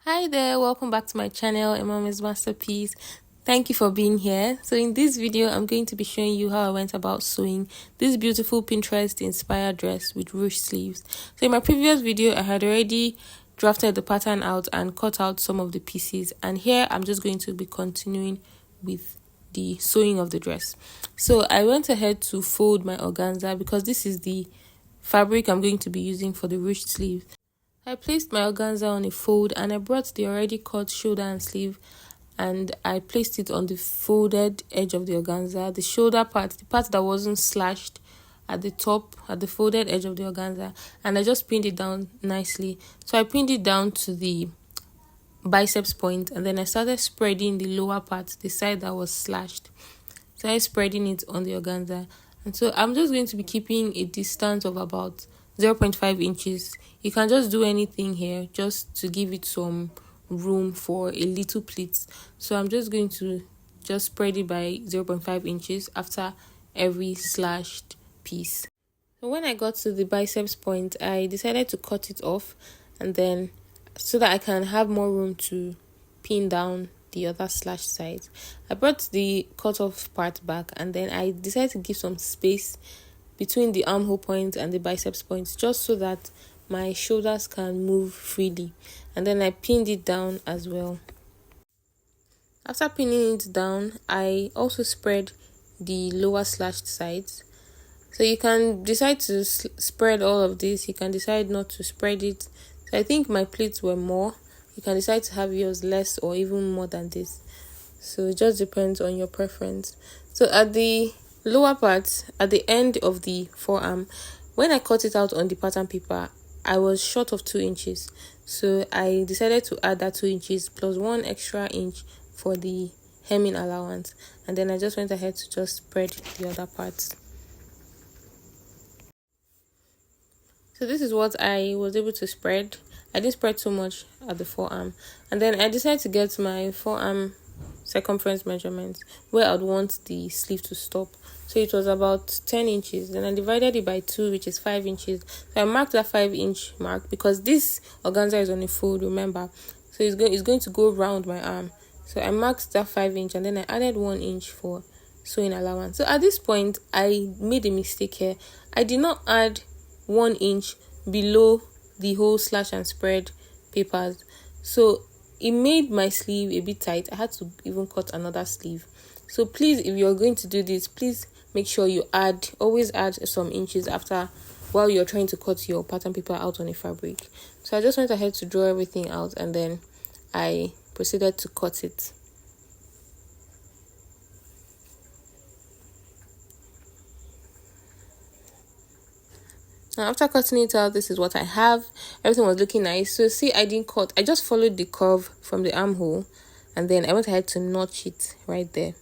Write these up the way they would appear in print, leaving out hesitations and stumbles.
Hi there, welcome back to my channel, A Mommy's Masterpiece. Thank you for being here. So in this video, I'm going to be showing you how I went about sewing this beautiful Pinterest inspired dress with ruched sleeves. So in my previous video, I had already drafted the pattern out and cut out some of the pieces, and here I'm just going to be continuing with the sewing of the dress. So I went ahead to fold my organza because this is the fabric I'm going to be using for the ruched sleeve. I placed my organza on a fold and I brought the already cut shoulder and sleeve and I placed it on the folded edge of the organza, the shoulder part, the part that wasn't slashed at the top, at the folded edge of the organza, and I just pinned it down nicely. So I pinned it down to the biceps point and then I started spreading the lower part, the side that was slashed. So I spreading it on the organza, and so I'm just going to be keeping a distance of about 0.5 inches. You can just do anything here just to give it some room for a little pleat. So I'm just going to just spread it by 0.5 inches after every slashed piece. So when I got to the biceps point, I decided to cut it off, and then so that I can have more room to pin down the other slashed sides, I brought the cut off part back, and then I decided to give some space between the armhole point and the biceps points just so that my shoulders can move freely, and then I pinned it down as well. After pinning it down, I also spread the lower slashed sides. So you can decide to spread all of this, you can decide not to spread it. So I think my pleats were more. You can decide to have yours less or even more than this. So it just depends on your preference. So at the lower part, at the end of the forearm, when I cut it out on the pattern paper, I was short of 2 inches. So I decided to add that 2 inches plus 1 extra inch for the hemming allowance. And then I just went ahead to just spread the other parts. So this is what I was able to spread. I didn't spread so much at the forearm. And then I decided to get my forearm circumference measurements where I'd want the sleeve to stop. So it was about 10 inches. Then I divided it by 2, which is 5 inches. So I marked that 5-inch mark because this organza is on a fold, remember. So it's going to go round my arm. So I marked that 5-inch and then I added 1 inch for sewing allowance. So at this point, I made a mistake here. I did not add 1 inch below the whole slash and spread papers, so it made my sleeve a bit tight. I had to even cut another sleeve. So please, if you're going to do this, please make sure you always add some inches after while you're trying to cut your pattern paper out on a fabric. So I just went ahead to draw everything out and then I proceeded to cut it. Now after cutting it out, this is what I have. Everything was looking nice. So see, I didn't cut. I just followed the curve from the armhole and then I went ahead to notch it right there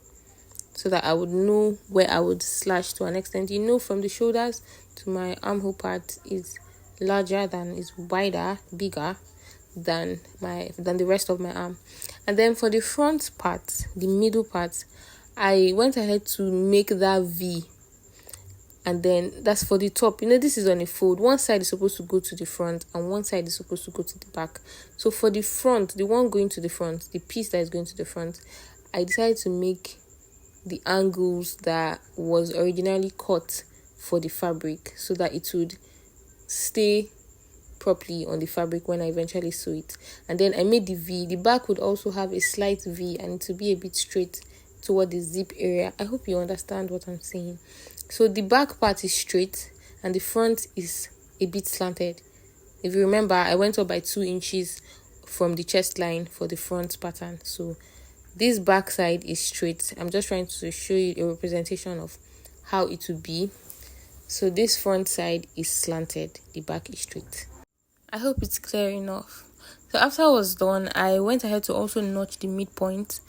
so that I would know where I would slash to an extent. You know, from the shoulders to my armhole part is wider, bigger than the rest of my arm. And then for the front part, the middle part, I went ahead to make that V. And then that's for the top. You know, this is on a fold. One side is supposed to go to the front and one side is supposed to go to the back. So for the front, the one going to the front, the piece that is going to the front, I decided to make the angles that was originally cut for the fabric so that it would stay properly on the fabric when I eventually sew it. And then I made the V. The back would also have a slight V and to be a bit straight toward the zip area. I hope you understand what I'm saying. So the back part is straight and the front is a bit slanted. If you remember, I went up by 2 inches from the chest line for the front pattern. So this back side is straight. I'm just trying to show you a representation of how it would be. So this front side is slanted, the back is straight. I hope it's clear enough. So after I was done, I went ahead to also notch the midpoint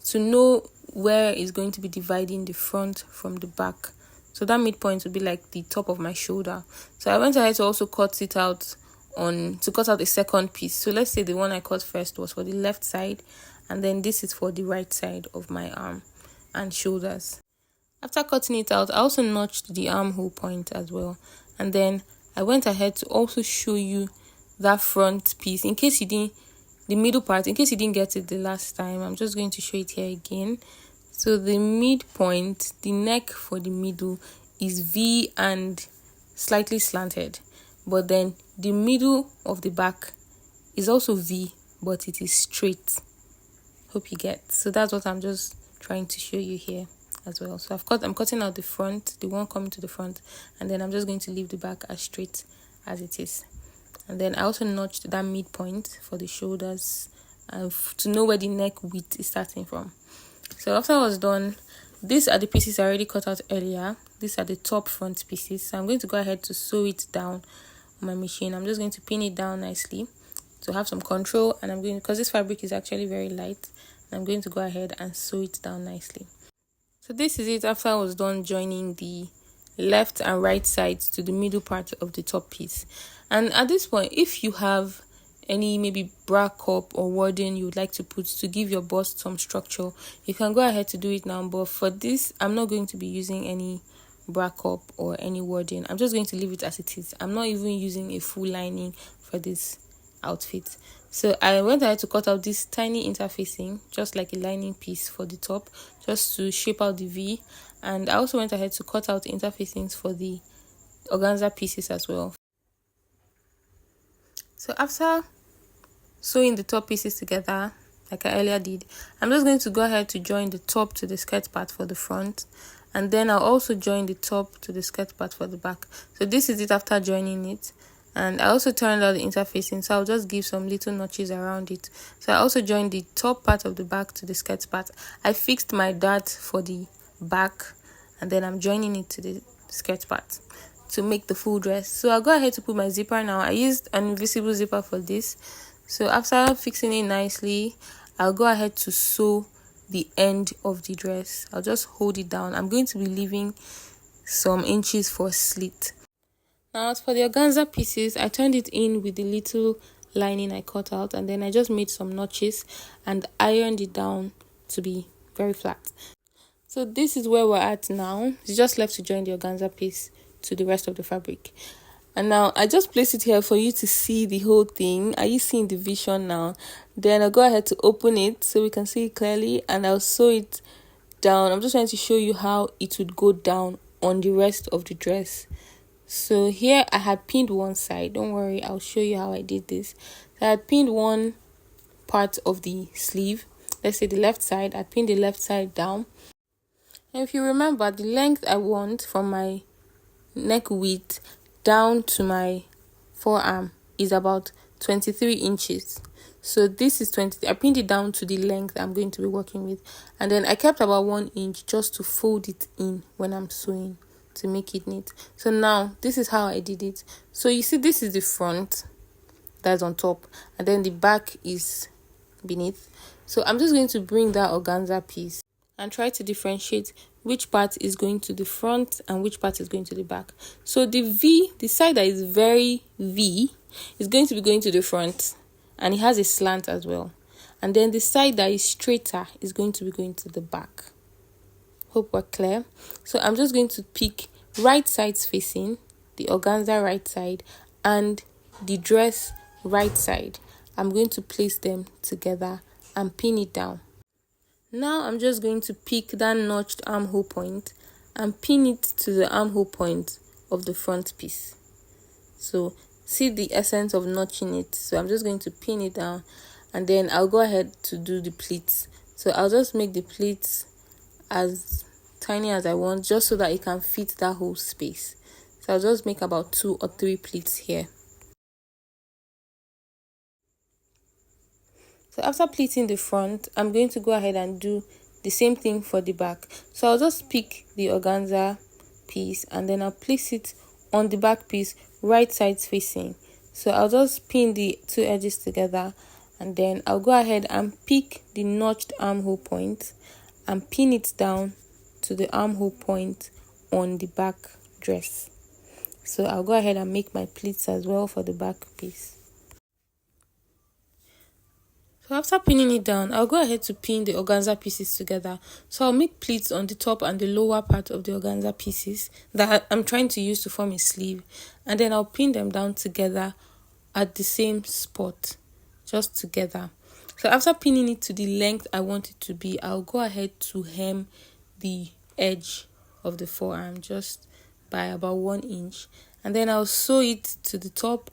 to know where it's going to be dividing the front from the back. So that midpoint would be like the top of my shoulder. So I went ahead to also cut it out to cut out a second piece. So let's say the one I cut first was for the left side, and then this is for the right side of my arm and shoulders. After cutting it out, I also notched the armhole point as well. And then I went ahead to also show you that front piece in case you didn't the middle part, in case you didn't get it the last time, I'm just going to show it here again. So the midpoint, the neck for the middle is V and slightly slanted, but then the middle of the back is also V, but it is straight. Hope you get. So that's what I'm just trying to show you here as well. So I'm cutting out the front, the one coming to the front, and then I'm just going to leave the back as straight as it is. And then I also notched that midpoint for the shoulders to know where the neck width is starting from. So after I was done, these are the pieces I already cut out earlier. These are the top front pieces. So I'm going to go ahead to sew it down on my machine. I'm just going to pin it down nicely to have some control, and because this fabric is actually very light, I'm going to go ahead and sew it down nicely. So this is it after I was done joining the left and right sides to the middle part of the top piece. And at this point, if you have any maybe bra cup or wording you would like to put to give your bust some structure, you can go ahead to do it now. But for this, I'm not going to be using any bra cup or any wording. I'm just going to leave it as it is. I'm not even using a full lining for this outfit. So I went ahead to cut out this tiny interfacing, just like a lining piece for the top, just to shape out the V. And I also went ahead to cut out interfacings for the organza pieces as well. So after sewing the top pieces together, like I earlier did, I'm just going to go ahead to join the top to the skirt part for the front, and then I'll also join the top to the skirt part for the back. So this is it after joining it. And I also turned out the interfacing, so I'll just give some little notches around it. So I also joined the top part of the back to the skirt part. I fixed my dart for the back, and then I'm joining it to the skirt part to make the full dress. So I'll go ahead to put my zipper now. I used an invisible zipper for this. So after fixing it nicely, I'll go ahead to sew the end of the dress. I'll just hold it down. I'm going to be leaving some inches for slit. Now as for the organza pieces, I turned it in with the little lining I cut out, and then I just made some notches and ironed it down to be very flat. So this is where we're at now. It's just left to join the organza piece to the rest of the fabric. And now I just place it here for you to see the whole thing. Are you seeing the vision now? Then I'll go ahead to open it so we can see it clearly, and I'll sew it down. I'm just trying to show you how it would go down on the rest of the dress. So here I had pinned one side. Don't worry, I'll show you how I did this. So I had pinned one part of the sleeve. Let's say the left side. I pinned the left side down. And if you remember, the length I want from my neck width down to my forearm is about 23 inches. So this is 20. I pinned it down to the length I'm going to be working with. And then I kept about 1 inch just to fold it in when I'm sewing to make it neat. So now this is how I did it. So you see, this is the front that's on top, and then the back is beneath. So I'm just going to bring that organza piece and try to differentiate which part is going to the front and which part is going to the back. So the V, the side that is very V, is going to be going to the front, and it has a slant as well. And then the side that is straighter is going to be going to the back. Hope we're clear. So I'm just going to pick right sides facing, the organza right side and the dress right side. I'm going to place them together and pin it down. Now I'm just going to pick that notched armhole point and pin it to the armhole point of the front piece. So see the essence of notching it. So I'm just going to pin it down, and then I'll go ahead to do the pleats. So I'll just make the pleats as tiny as I want, just so that it can fit that whole space. So I'll just make about 2 or 3 pleats here. So after pleating the front, I'm going to go ahead and do the same thing for the back. So I'll just pick the organza piece, and then I'll place it on the back piece, right sides facing. So I'll just pin the 2 edges together, and then I'll go ahead and pick the notched armhole point and pin it down to the armhole point on the back dress. So I'll go ahead and make my pleats as well for the back piece. So after pinning it down, I'll go ahead to pin the organza pieces together. So I'll make pleats on the top and the lower part of the organza pieces that I'm trying to use to form a sleeve, and then I'll pin them down together at the same spot just together. So after pinning it to the length I want it to be, I'll go ahead to hem the edge of the forearm just by about 1 inch, and then I'll sew it to the top,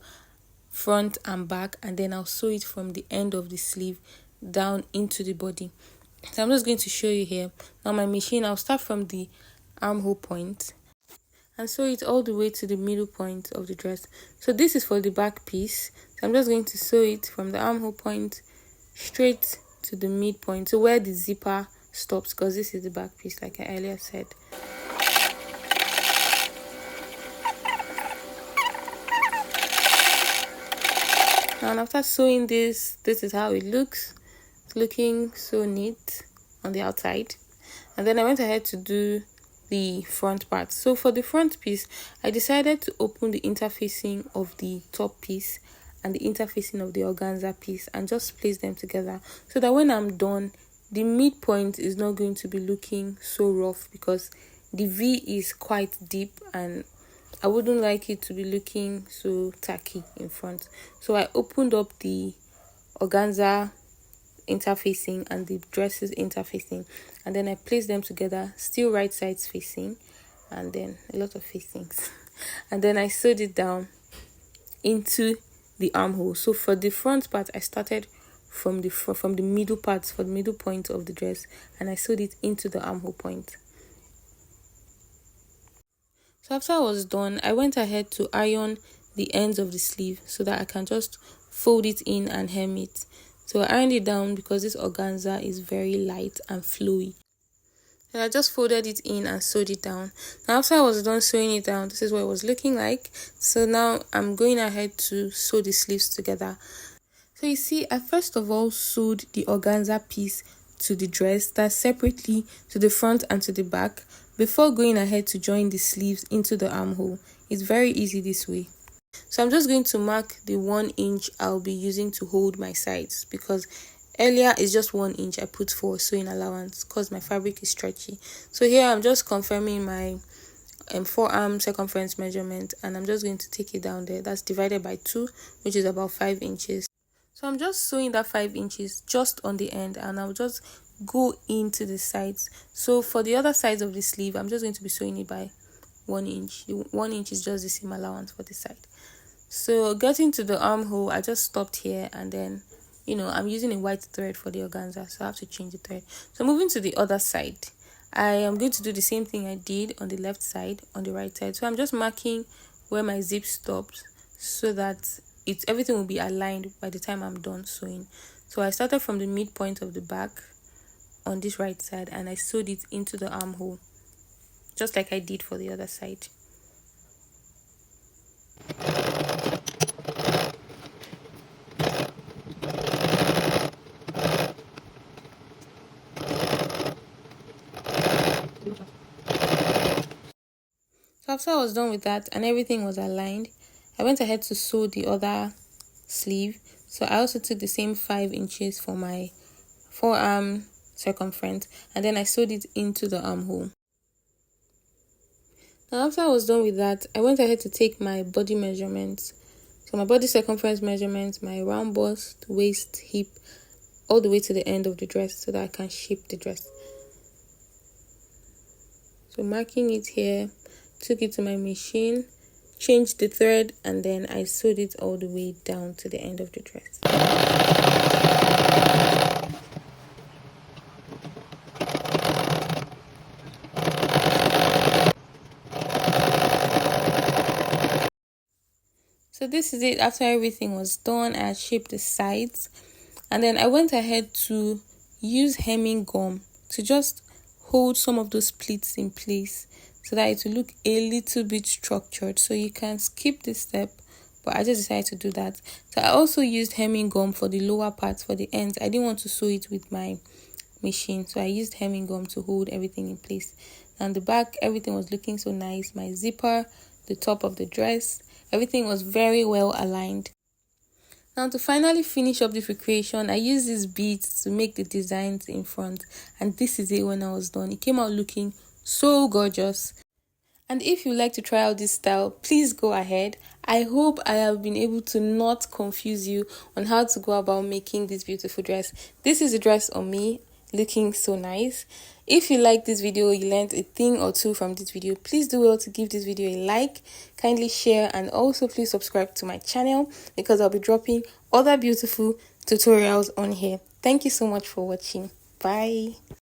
front and back, and then I'll sew it from the end of the sleeve down into the body. So I'm just going to show you here. Now my machine, I'll start from the armhole point and sew it all the way to the middle point of the dress. So this is for the back piece. So I'm just going to sew it from the armhole point straight to the midpoint, so where the zipper stops, because this is the back piece like I earlier said. And after sewing this is how it looks. It's looking so neat on the outside. And then I went ahead to do the front part. So for the front piece, I decided to open the interfacing of the top piece and the interfacing of the organza piece and just place them together, so that when I'm done, the midpoint is not going to be looking so rough, because the V is quite deep and I wouldn't like it to be looking so tacky in front. So I opened up the organza interfacing and the dresses interfacing, and then I placed them together, still right sides facing, and then a lot of facings. And then I sewed it down into the armhole. So for the front part, I started from the middle part, for the middle point of the dress, and I sewed it into the armhole point. So after I was done, I went ahead to iron the ends of the sleeve so that I can just fold it in and hem it. So I ironed it down because this organza is very light and flowy. And I just folded it in and sewed it down. Now after I was done sewing it down, this is what it was looking like. So now I'm going ahead to sew the sleeves together. So you see, I first of all sewed the organza piece to the dress, that's separately to the front and to the back, before going ahead to join the sleeves into the armhole. It's very easy this way. So I'm just going to mark the 1 inch I'll be using to hold my sides, because earlier it's just 1 inch I put for sewing allowance because my fabric is stretchy. So here I'm just confirming my forearm circumference measurement, and I'm just going to take it down there. That's divided by 2, which is about 5 inches. So I'm just sewing that 5 inches just on the end, and I'll just go into the sides. So for the other sides of the sleeve, I'm just going to be sewing it by 1 inch. The 1 inch is just the seam allowance for the side. So getting to the armhole, I just stopped here, and then I'm using a white thread for the organza, so I have to change the thread. So moving to the other side, I am going to do the same thing I did on the left side, on the right side. So I'm just marking where my zip stops so that everything will be aligned by the time I'm done sewing. So I started from the midpoint of the back on this right side, and I sewed it into the armhole just like I did for the other side. So after I was done with that and everything was aligned, I went ahead to sew the other sleeve. So I also took the same 5 inches for my forearm circumference, and then I sewed it into the armhole. Now after I was done with that, I went ahead to take my body measurements. So my body circumference measurements, my round bust, waist, hip, all the way to the end of the dress so that I can shape the dress. So marking it here, took it to my machine, changed the thread, and then I sewed it all the way down to the end of the dress. So this is it. After everything was done, I shaped the sides, and then I went ahead to use hemming gum to just hold some of those pleats in place so that it will look a little bit structured. So you can skip this step, but I just decided to do that. So I also used hemming gum for the lower parts, for the ends. I didn't want to sew it with my machine, so I used hemming gum to hold everything in place. And the back, everything was looking so nice. My zipper, the top of the dress, everything was very well aligned. Now to finally finish up the recreation, I used these beads to make the designs in front, and this is it when I was done. It came out looking so gorgeous. And if you like to try out this style, please go ahead. I hope I have been able to not confuse you on how to go about making this beautiful dress. This is a dress on me, looking so nice. If you like this video, you learned a thing or two from this video, please do well to give this video a like, kindly share, and also please subscribe to my channel because I'll be dropping other beautiful tutorials on here. Thank you so much for watching. Bye.